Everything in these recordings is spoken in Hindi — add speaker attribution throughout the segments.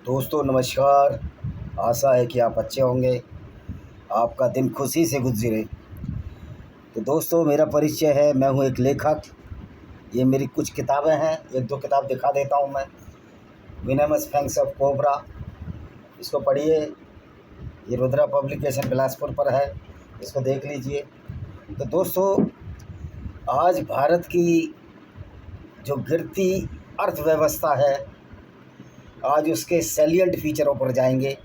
Speaker 1: दोस्तों नमस्कार। आशा है कि आप अच्छे होंगे, आपका दिन खुशी से गुजरे। तो दोस्तों मेरा परिचय है, मैं हूँ एक लेखक। ये मेरी कुछ किताबें हैं, एक दो किताब दिखा देता हूँ मैं। विनमस फैंक्स ऑफ कोबरा, इसको पढ़िए। ये रुद्रा पब्लिकेशन बिलासपुर पर है, इसको देख लीजिए। तो दोस्तों आज भारत की जो गिरती अर्थव्यवस्था है, आज उसके सैलिएंट फीचरों पर जाएंगे,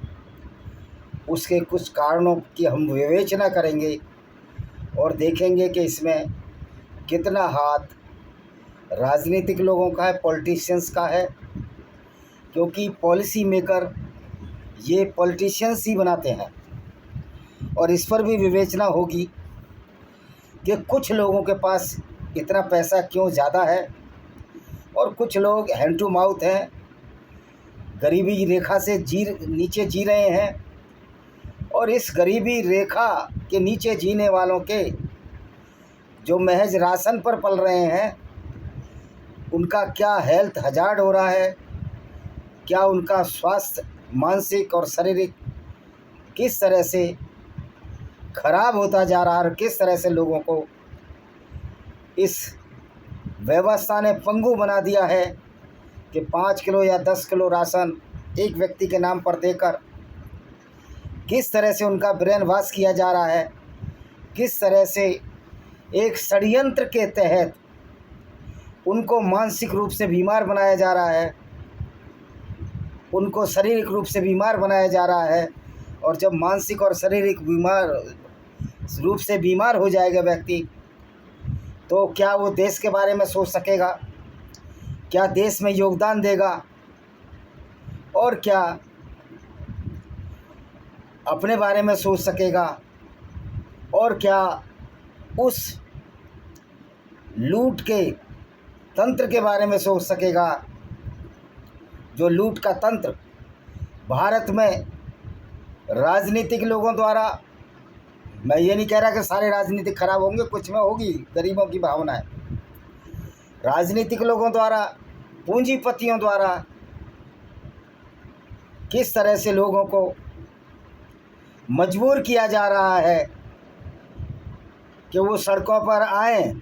Speaker 1: उसके कुछ कारणों की हम विवेचना करेंगे और देखेंगे कि इसमें कितना हाथ राजनीतिक लोगों का है, पॉलिटिशियंस का है। क्योंकि पॉलिसी मेकर ये पॉलिटिशियंस ही बनाते हैं। और इस पर भी विवेचना होगी कि कुछ लोगों के पास इतना पैसा क्यों ज़्यादा है और कुछ लोग हैंड टू माउथ हैं, गरीबी रेखा से नीचे जी रहे हैं। और इस गरीबी रेखा के नीचे जीने वालों के जो महज राशन पर पल रहे हैं, उनका क्या हेल्थ हजार्ड हो रहा है, क्या उनका स्वास्थ्य मानसिक और शारीरिक किस तरह से खराब होता जा रहा है, और किस तरह से लोगों को इस व्यवस्था ने पंगु बना दिया है कि 5 किलो या 10 किलो राशन एक व्यक्ति के नाम पर देकर किस तरह से उनका ब्रेन वॉश किया जा रहा है, किस तरह से एक षड्यंत्र के तहत उनको मानसिक रूप से बीमार बनाया जा रहा है, उनको शारीरिक रूप से बीमार बनाया जा रहा है। और जब मानसिक और शारीरिक रूप से बीमार हो जाएगा व्यक्ति, तो क्या वो देश के बारे में सोच सकेगा, क्या देश में योगदान देगा, और क्या अपने बारे में सोच सकेगा, और क्या उस लूट के तंत्र के बारे में सोच सकेगा। जो लूट का तंत्र भारत में राजनीतिक लोगों द्वारा, मैं ये नहीं कह रहा कि सारे राजनीतिक खराब होंगे, कुछ में होगी गरीबों की भावना है, राजनीतिक लोगों द्वारा, पूंजीपतियों द्वारा किस तरह से लोगों को मजबूर किया जा रहा है कि वो सड़कों पर आएं।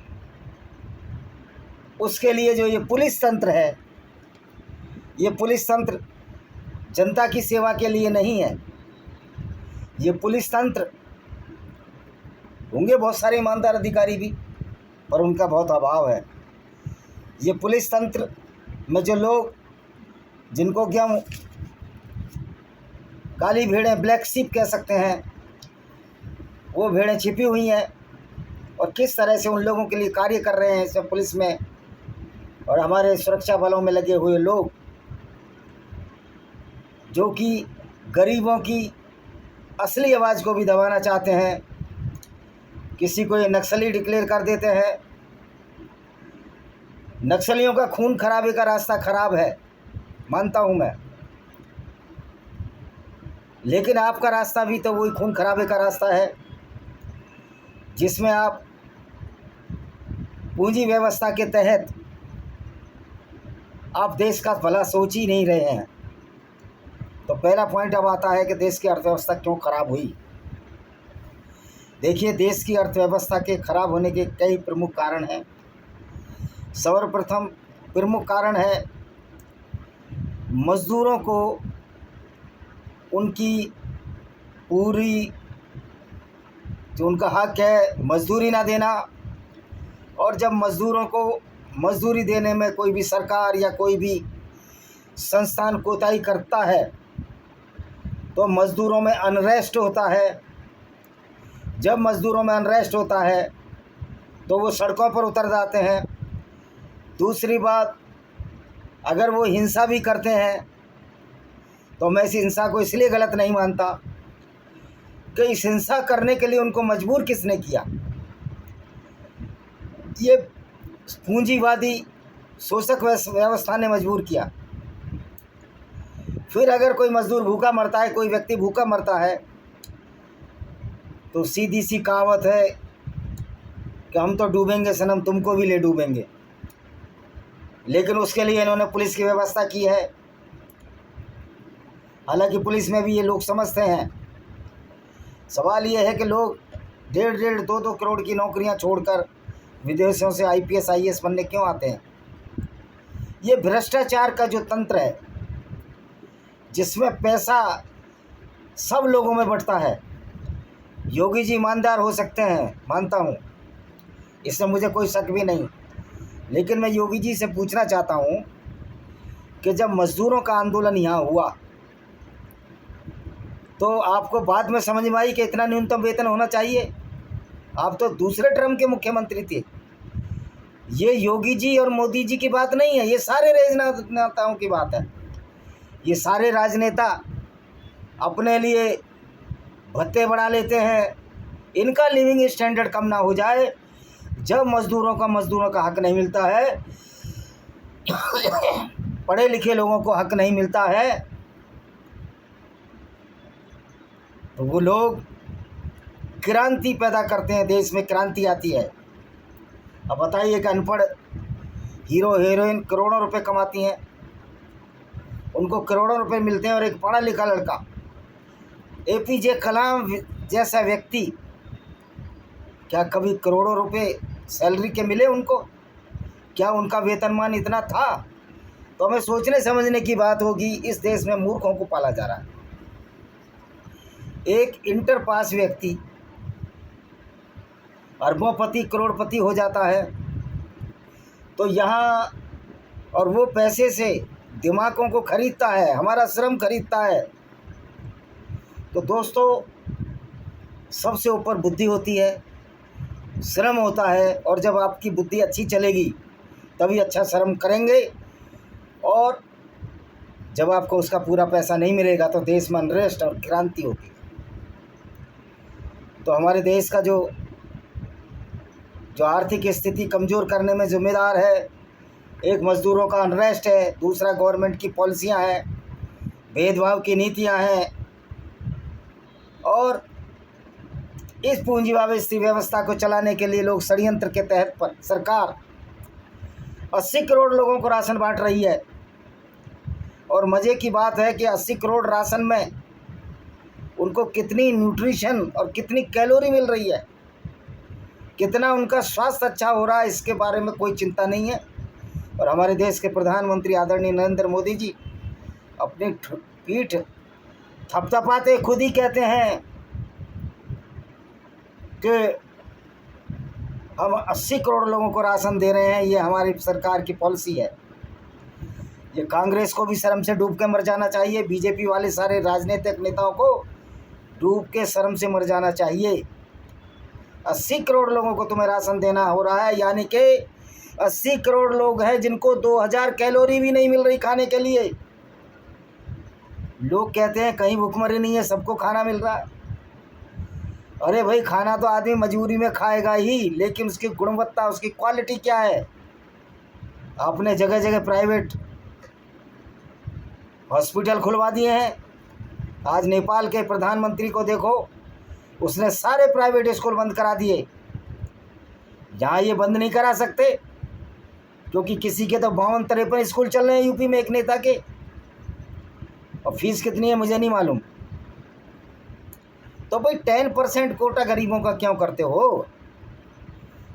Speaker 1: उसके लिए जो ये पुलिस तंत्र है, ये पुलिस तंत्र जनता की सेवा के लिए नहीं है। ये पुलिस तंत्र, होंगे बहुत सारे ईमानदार अधिकारी भी, पर उनका बहुत अभाव है। ये पुलिस तंत्र में जो लोग, जिनको कि हम काली भेड़ें, ब्लैक शिप कह सकते हैं, वो भेड़ें छिपी हुई हैं और किस तरह से उन लोगों के लिए कार्य कर रहे हैं इसमें पुलिस में और हमारे सुरक्षा बलों में लगे हुए लोग, जो कि गरीबों की असली आवाज़ को भी दबाना चाहते हैं। किसी को ये नक्सली डिक्लेयर कर देते हैं। नक्सलियों का खून खराबे का रास्ता खराब है, मानता हूँ मैं, लेकिन आपका रास्ता भी तो वही खून खराबे का रास्ता है, जिसमें आप पूंजी व्यवस्था के तहत आप देश का भला सोच ही नहीं रहे हैं। तो पहला पॉइंट अब आता है कि देश की अर्थव्यवस्था क्यों खराब हुई। देखिए, देश की अर्थव्यवस्था के खराब होने के कई प्रमुख कारण हैं। सर्वप्रथम प्रमुख कारण है मज़दूरों को उनकी पूरी जो उनका हक है मजदूरी ना देना। और जब मज़दूरों को मजदूरी देने में कोई भी सरकार या कोई भी संस्थान कोताही करता है, तो मज़दूरों में अनरेस्ट होता है। जब मज़दूरों में अनरेस्ट होता है तो वो सड़कों पर उतर जाते हैं। दूसरी बात, अगर वो हिंसा भी करते हैं तो मैं इस हिंसा को इसलिए गलत नहीं मानता कि इस हिंसा करने के लिए उनको मजबूर किसने किया। ये पूंजीवादी शोषक व्यवस्था ने मजबूर किया। फिर अगर कोई मजदूर भूखा मरता है, कोई व्यक्ति भूखा मरता है, तो सीधी सी कहावत है कि हम तो डूबेंगे सनम, तुमको भी ले डूबेंगे। लेकिन उसके लिए इन्होंने पुलिस की व्यवस्था की है। हालांकि पुलिस में भी ये लोग समझते हैं। सवाल ये है कि लोग 1.5 2 करोड़ की नौकरियां छोड़कर विदेशों से IPS IAS बनने क्यों आते हैं? ये भ्रष्टाचार का जो तंत्र है, जिसमें पैसा सब लोगों में बंटता है। योगी जी ईमानदार हो सकते हैं, मानता हूँ, इसमें मुझे कोई शक भी नहीं। लेकिन मैं योगी जी से पूछना चाहता हूँ कि जब मज़दूरों का आंदोलन यहाँ हुआ तो आपको बाद में समझ में आई कि इतना न्यूनतम वेतन होना चाहिए? आप तो दूसरे टर्म के मुख्यमंत्री थे। ये योगी जी और मोदी जी की बात नहीं है, ये सारे राजनेताओं की बात है। ये सारे राजनेता अपने लिए भत्ते बढ़ा लेते हैं, इनका लिविंग स्टैंडर्ड कम ना हो जाए। जब मज़दूरों का हक नहीं मिलता है, पढ़े लिखे लोगों को हक नहीं मिलता है, तो वो लोग क्रांति पैदा करते हैं, देश में क्रांति आती है। अब बताइए कि अनपढ़ हीरो हीरोइन करोड़ों रुपए कमाती हैं, उनको करोड़ों रुपए मिलते हैं, और एक पढ़ा लिखा लड़का APJ कलाम जैसा व्यक्ति, क्या कभी करोड़ों रुपए सैलरी के मिले उनको? क्या उनका वेतनमान इतना था? तो हमें सोचने समझने की बात होगी। इस देश में मूर्खों को पाला जा रहा है। एक इंटर पास व्यक्ति अरबोंपति करोड़पति हो जाता है, तो यहाँ, और वो पैसे से दिमागों को खरीदता है, हमारा श्रम खरीदता है। तो दोस्तों, सबसे ऊपर बुद्धि होती है, श्रम होता है, और जब आपकी बुद्धि अच्छी चलेगी तभी अच्छा श्रम करेंगे। और जब आपको उसका पूरा पैसा नहीं मिलेगा तो देश में अनरेस्ट और क्रांति होगी। तो हमारे देश का जो आर्थिक स्थिति कमज़ोर करने में ज़िम्मेदार है, एक मज़दूरों का अनरेस्ट है, दूसरा गवर्नमेंट की पॉलिसियां हैं, भेदभाव की नीतियां हैं, और इस पूंजीवादी व्यवस्था को चलाने के लिए लोग षड्यंत्र के तहत पर सरकार 80 करोड़ लोगों को राशन बांट रही है। और मज़े की बात है कि 80 करोड़ राशन में उनको कितनी न्यूट्रिशन और कितनी कैलोरी मिल रही है, कितना उनका स्वास्थ्य अच्छा हो रहा है, इसके बारे में कोई चिंता नहीं है। और हमारे देश के प्रधानमंत्री आदरणीय नरेंद्र मोदी जी अपनी पीठ थपथपाते खुद ही कहते हैं कि हम 80 करोड़ लोगों को राशन दे रहे हैं, ये हमारी सरकार की पॉलिसी है। ये कांग्रेस को भी शर्म से डूब के मर जाना चाहिए, बीजेपी वाले सारे राजनीतिक नेताओं को डूब के शर्म से मर जाना चाहिए। 80 करोड़ लोगों को तुम्हें राशन देना हो रहा है, यानी कि 80 करोड़ लोग हैं जिनको 2000 कैलोरी भी नहीं मिल रही खाने के लिए। लोग कहते हैं कहीं भुखमरी नहीं है, सबको खाना मिल रहा है। अरे भाई, खाना तो आदमी मजबूरी में खाएगा ही, लेकिन उसकी गुणवत्ता, उसकी क्वालिटी क्या है? आपने जगह जगह प्राइवेट हॉस्पिटल खुलवा दिए हैं। आज नेपाल के प्रधानमंत्री को देखो, उसने सारे प्राइवेट स्कूल बंद करा दिए। यहाँ ये बंद नहीं करा सकते क्योंकि किसी के तो 52-53 स्कूल चल रहे हैं यूपी में, एक नेता के, और फीस कितनी है मुझे नहीं मालूम। तो भाई 10% कोटा गरीबों का क्यों करते हो?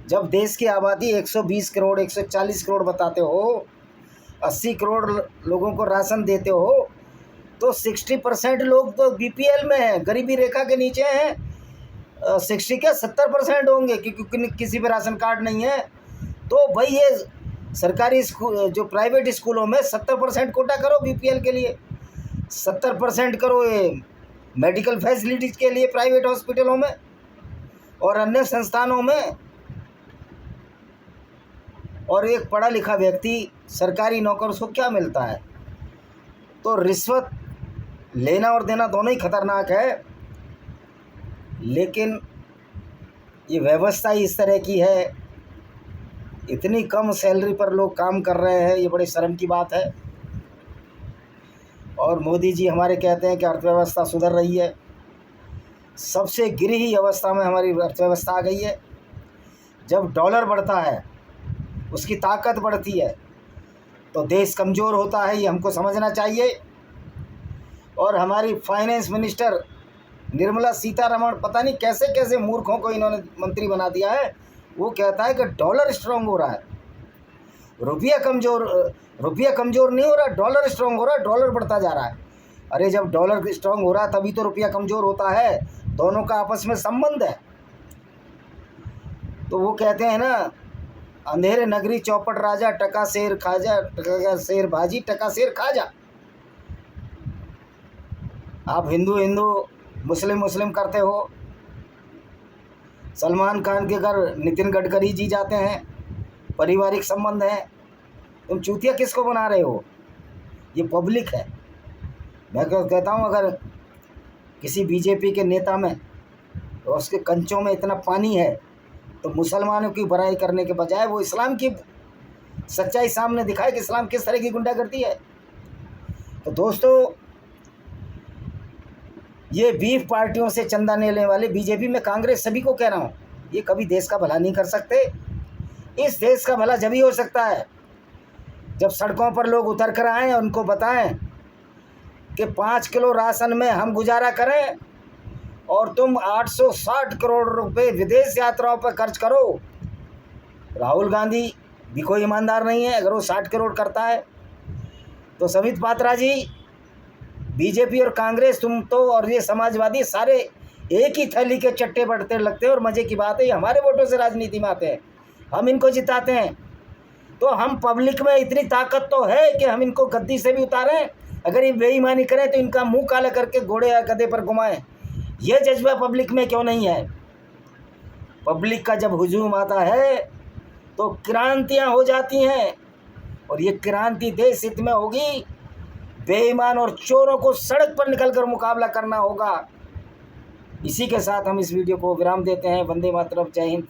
Speaker 1: जब देश की आबादी 120 करोड़ 140 करोड़ बताते हो, 80 करोड़ लोगों को राशन देते हो, तो 60% लोग तो BPL में हैं, गरीबी रेखा के नीचे हैं। 60 क्या 70% होंगे क्योंकि किसी पे राशन कार्ड नहीं है। तो भाई ये सरकारी स्कूल, जो प्राइवेट स्कूलों में 70% कोटा करो BPL के लिए, 70% करो ये मेडिकल फैसिलिटीज़ के लिए प्राइवेट हॉस्पिटलों में और अन्य संस्थानों में। और एक पढ़ा लिखा व्यक्ति सरकारी नौकर, उसको क्या मिलता है? तो रिश्वत लेना और देना दोनों ही खतरनाक है, लेकिन ये व्यवस्था ही इस तरह की है। इतनी कम सैलरी पर लोग काम कर रहे हैं, ये बड़े शर्म की बात है। और मोदी जी हमारे कहते हैं कि अर्थव्यवस्था सुधर रही है। सबसे गिरी हुई अवस्था में हमारी अर्थव्यवस्था आ गई है। जब डॉलर बढ़ता है, उसकी ताकत बढ़ती है, तो देश कमज़ोर होता है, ये हमको समझना चाहिए। और हमारी फाइनेंस मिनिस्टर निर्मला सीतारमण, पता नहीं कैसे कैसे मूर्खों को इन्होंने मंत्री बना दिया है। वो कहता है कि डॉलर स्ट्रांग हो रहा है, रुपया कमज़ोर नहीं हो रहा, डॉलर स्ट्रांग हो रहा है, डॉलर बढ़ता जा रहा है। अरे जब डॉलर स्ट्रांग हो रहा है तभी तो रुपया कमज़ोर होता है, दोनों का आपस में संबंध है। तो वो कहते हैं ना, अंधेरे नगरी चौपट राजा, टका शेर खाजा, टका शेर भाजी, टका शेर खाजा। आप हिंदू मुस्लिम करते हो, सलमान खान के घर नितिन गडकरी जी जाते हैं, पारिवारिक संबंध है। तुम चूतिया किसको बना रहे हो? ये पब्लिक है। मैं कहता हूँ अगर किसी बीजेपी के नेता में और उसके कंचों में इतना पानी है तो मुसलमानों की बुराई करने के बजाय वो इस्लाम की सच्चाई सामने दिखाए कि इस्लाम किस तरह की गुंडागर्दी है। तो दोस्तों, ये बीफ पार्टियों से चंदा लेने वाले बीजेपी में कांग्रेस सभी को कह रहा हूँ, ये कभी देश का भला नहीं कर सकते। इस देश का भला जब ही हो सकता है जब सड़कों पर लोग उतर कर आएँ और उनको बताएं कि 5 किलो राशन में हम गुजारा करें और तुम 860 करोड़ रुपए विदेश यात्राओं पर खर्च करो। राहुल गांधी भी कोई ईमानदार नहीं है, अगर वो 60 करोड़ करता है तो समित पात्रा जी, बीजेपी और कांग्रेस, तुम तो और ये समाजवादी सारे एक ही थैली के चट्टे बटते लगते हैं। और मज़े की बात है, हमारे वोटों से राजनीति में आते हैं, हम इनको जिताते हैं। तो हम पब्लिक में इतनी ताकत तो है कि हम इनको गद्दी से भी उतारें, अगर ये बेईमानी करें तो इनका मुंह काला करके घोड़े या गधे पर घुमाएं। ये जज्बा पब्लिक में क्यों नहीं है? पब्लिक का जब हुजूम आता है तो क्रांतियां हो जाती हैं, और ये क्रांति देश हित में होगी। बेईमान और चोरों को सड़क पर निकलकर मुकाबला करना होगा। इसी के साथ हम इस वीडियो को विराम देते हैं। वंदे मातरम, जय हिंद।